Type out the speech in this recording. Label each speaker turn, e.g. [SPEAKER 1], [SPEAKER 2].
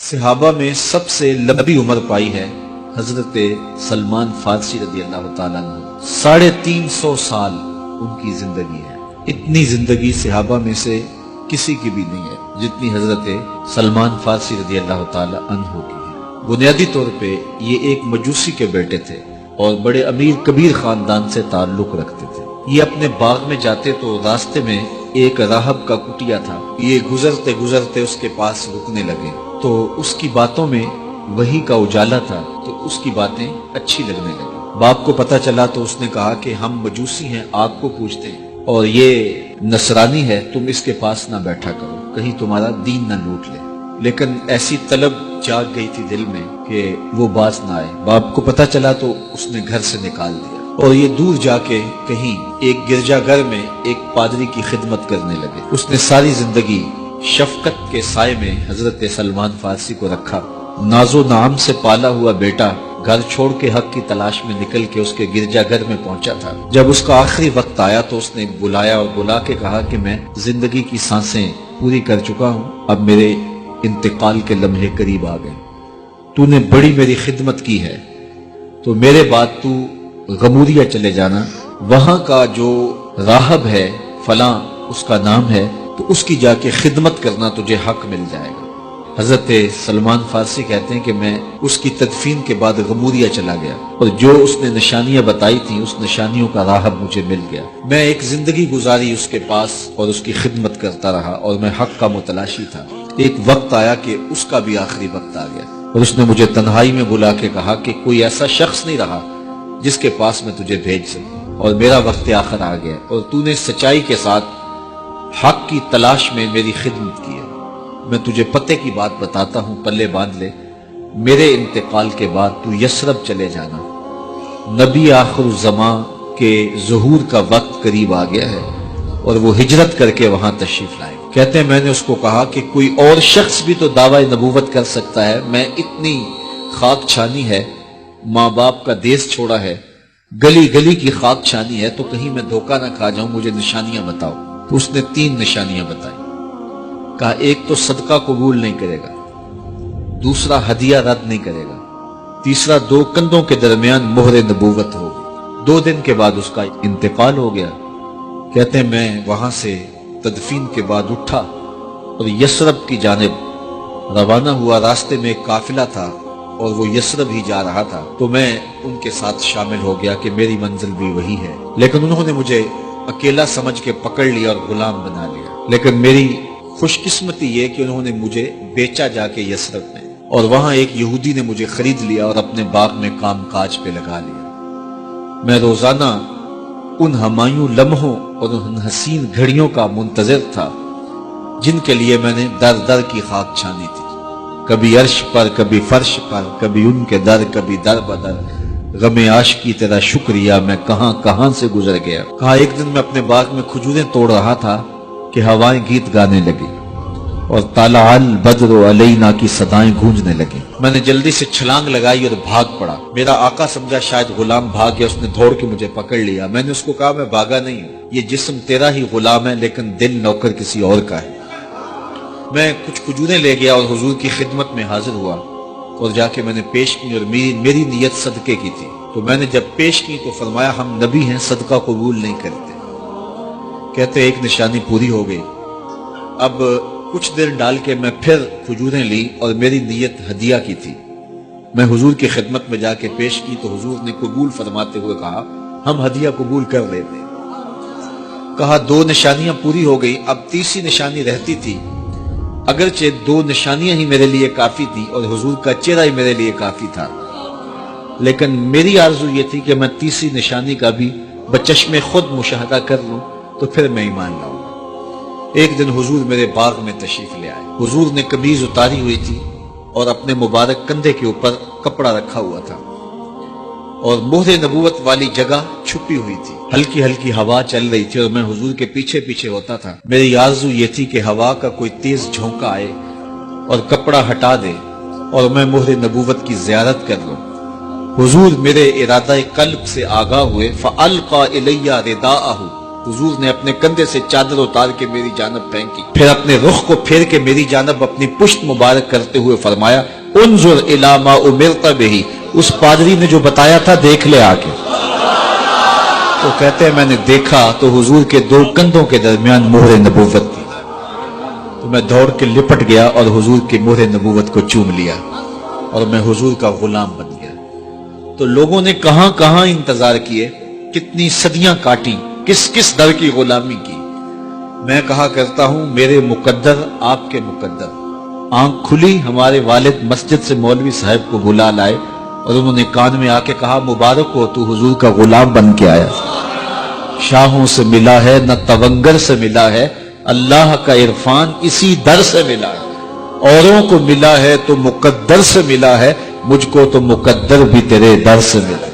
[SPEAKER 1] صحابہ میں سب سے لمبی عمر پائی ہے حضرت سلمان فارسی رضی اللہ تعالیٰ عنہ۔ 350 سال ان کی زندگی ہے۔ اتنی زندگی صحابہ میں سے کسی کی بھی نہیں ہے جتنی حضرت سلمان فارسی رضی اللہ تعالیٰ عنہ کی ہے۔ بنیادی طور پہ یہ ایک مجوسی کے بیٹے تھے اور بڑے امیر کبیر خاندان سے تعلق رکھتے تھے۔ یہ اپنے باغ میں جاتے تو راستے میں ایک راہب کا کٹیا تھا، یہ گزرتے گزرتے اس کے پاس رکنے لگے تو اس کی باتوں میں وحی کا اجالا تھا تو اس کی باتیں اچھی لگنے لگی۔ باپ کو پتہ چلا تو اس نے کہا کہ ہم مجوسی ہیں، آپ کو پوچھتے ہیں اور یہ نصرانی ہے، تم اس کے پاس نہ بیٹھا کرو، کہیں تمہارا دین نہ لوٹ لے۔ لیکن ایسی طلب جاگ گئی تھی دل میں کہ وہ باز نہ آئے۔ باپ کو پتہ چلا تو اس نے گھر سے نکال دیا اور یہ دور جا کے کہیں ایک گرجا گھر میں ایک پادری کی خدمت کرنے لگے۔ اس نے ساری زندگی شفقت کے سائے میں حضرت سلمان فارسی کو رکھا۔ ناز و نعم سے پالا ہوا بیٹا گھر چھوڑ کے حق کی تلاش میں نکل کے اس کے گرجا گھر میں پہنچا تھا۔ جب اس کا آخری وقت آیا تو اس نے بلایا اور بلا کے کہا کہ میں زندگی کی سانسیں پوری کر چکا ہوں، اب میرے انتقال کے لمحے قریب آ گئے۔ تو نے بڑی میری خدمت کی ہے تو میرے بعد تو غموریا چلے جانا، وہاں کا جو راہب ہے فلاں اس کا نام ہے، تو اس کی جا کے خدمت کرنا، تجھے حق مل جائے گا۔ حضرت سلمان فارسی کہتے ہیں کہ میں اس کی تدفین کے بعد غموریا چلا گیا اور جو اس نے نشانیاں بتائی تھیں اس نشانیوں کا راہب مجھے مل گیا۔ میں ایک زندگی گزاری اس کے پاس اور اس کی خدمت کرتا رہا اور میں حق کا متلاشی تھا۔ ایک وقت آیا کہ اس کا بھی آخری وقت آ گیا اور اس نے مجھے تنہائی میں بلا کے کہا کہ کوئی ایسا شخص نہیں رہا جس کے پاس میں تجھے بھیج سکوں، اور میرا وقت آخر آ گیا اور تو نے سچائی کے ساتھ حق کی تلاش میں میری خدمت کی ہے۔ میں تجھے پتے کی بات بتاتا ہوں، پلے باندھ لے، میرے انتقال کے بعد تو یثرب چلے جانا، نبی آخر الزمان کے ظہور کا وقت قریب آ گیا ہے اور وہ ہجرت کر کے وہاں تشریف لائے۔ کہتے ہیں میں نے اس کو کہا کہ کوئی اور شخص بھی تو دعویٰ نبوت کر سکتا ہے، میں اتنی خاک چھانی ہے، ماں باپ کا دیس چھوڑا ہے، گلی گلی کی خاک چھانی ہے، تو کہیں میں دھوکہ نہ کھا جاؤں، مجھے نشانیاں بتاؤ۔ تو اس نے 3 نشانیاں بتائی۔ کہا ایک تو صدقہ قبول نہیں کرے گا، دوسرا ہدیہ رد نہیں کرے گا، تیسرا 2 کندھوں کے درمیان مہر نبوت ہوگی۔ 2 دن کے بعد اس کا انتقال ہو گیا۔ کہتے ہیں میں وہاں سے تدفین کے بعد اٹھا اور یثرب کی جانب روانہ ہوا۔ راستے میں ایک قافلہ تھا اور وہ یثرب ہی جا رہا تھا، تو میں ان کے ساتھ شامل ہو گیا کہ میری منزل بھی وہی ہے، لیکن انہوں نے مجھے اکیلا سمجھ کے پکڑ لیا اور غلام بنا لیا۔ لیکن میری خوش قسمتی یہ کہ انہوں نے مجھے بیچا جا کے یثرب میں، اور وہاں ایک یہودی نے مجھے خرید لیا اور اپنے باغ میں کام کاج پہ لگا لیا۔ میں روزانہ ان ہمایوں لمحوں اور ان حسین گھڑیوں کا منتظر تھا جن کے لیے میں نے در در کی خاک چھانی تھی، کبھی عرش پر، کبھی فرش پر، کبھی ان کے در، کبھی در بدر۔ غم عاشقی تیرا شکریہ میں کہاں کہاں سے گزر گیا۔ کہا ایک دن میں اپنے باغ میں کھجوریں توڑ رہا تھا کہ ہوائیں گیت گانے لگی اور طلع البدر علینا کی صدائیں گونجنے لگی۔ میں نے جلدی سے چھلانگ لگائی اور بھاگ پڑا۔ میرا آقا سمجھا شاید غلام بھاگ گیا، اس نے دوڑ کے مجھے پکڑ لیا۔ میں نے اس کو کہا میں بھاگا نہیں ہوں، یہ جسم تیرا ہی غلام ہے لیکن دل نوکر کسی اور کا ہے۔ میں کچھ کھجوریں لے گیا اور حضور کی خدمت میں حاضر ہوا اور جا کے میں نے پیش کی، اور میری نیت صدقے کی تھی۔ تو میں نے جب پیش کی تو فرمایا ہم نبی ہیں، صدقہ قبول نہیں کرتے۔ کہتے ایک نشانی پوری ہو گئی۔ اب کچھ دیر ڈال کے میں پھر کھجوریں لی اور میری نیت ہدیہ کی تھی۔ میں حضور کی خدمت میں جا کے پیش کی تو حضور نے قبول فرماتے ہوئے کہا ہم ہدیہ قبول کر لیتے۔ کہا 2 نشانیاں پوری ہو گئی، اب تیسری نشانی رہتی تھی۔ اگرچہ 2 نشانیاں ہی میرے لیے کافی تھی اور حضور کا چہرہ ہی میرے لیے کافی تھا، لیکن میری آرزو یہ تھی کہ میں تیسری نشانی کا بھی بچشم خود مشاہدہ کر لوں تو پھر میں ایمان لاؤں گا۔ ایک دن حضور میرے باغ میں تشریف لے آئے۔ حضور نے قمیض اتاری ہوئی تھی اور اپنے مبارک کندھے کے اوپر کپڑا رکھا ہوا تھا اور مہر نبوت والی جگہ چھپی ہوئی تھی۔ ہلکی ہلکی ہوا چل رہی تھی اور میں حضور کے پیچھے پیچھے ہوتا تھا۔ میری آرزو یہ تھی کہ ہوا کا کوئی تیز جھونکا آئے اور کپڑا ہٹا دے اور میں مہر نبوت کی زیارت کر لوں۔ حضور میرے ارادہ قلب سے آگاہ ہوئے، فَأَلْقَى إِلَيَّ رِدَاءَهُ، حضور نے اپنے کندھے سے چادر اتار کے میری جانب پھینکی، پھر اپنے رخ کو پھیر کے میری جانب اپنی پشت مبارک کرتے ہوئے فرمایا انظر الی ما امرت بہ، اس پادری نے جو بتایا تھا دیکھ لے آ کے۔ تو کہتے ہیں میں نے دیکھا تو حضور کے دو کندھوں کے درمیان مہر نبوت تھی، تو میں دوڑ کے لپٹ گیا اور حضور کی مہر نبوت کو چوم لیا اور میں حضور کا غلام بن گیا۔ تو لوگوں نے کہاں کہاں انتظار کیے، کتنی صدیاں کاٹی، کس کس در کی غلامی کی۔ میں کہا کرتا ہوں میرے مقدر آپ کے مقدر۔ آنکھ کھلی، ہمارے والد مسجد سے مولوی صاحب کو بلا لائے اور انہوں نے کان میں آ کے کہا مبارک ہو تو حضور کا غلام بن کے آیا۔ شاہوں سے ملا ہے نہ تونگر سے ملا ہے، اللہ کا عرفان اسی در سے ملا ہے۔ اوروں کو ملا ہے تو مقدر سے ملا ہے، مجھ کو تو مقدر بھی تیرے در سے ملا ہے۔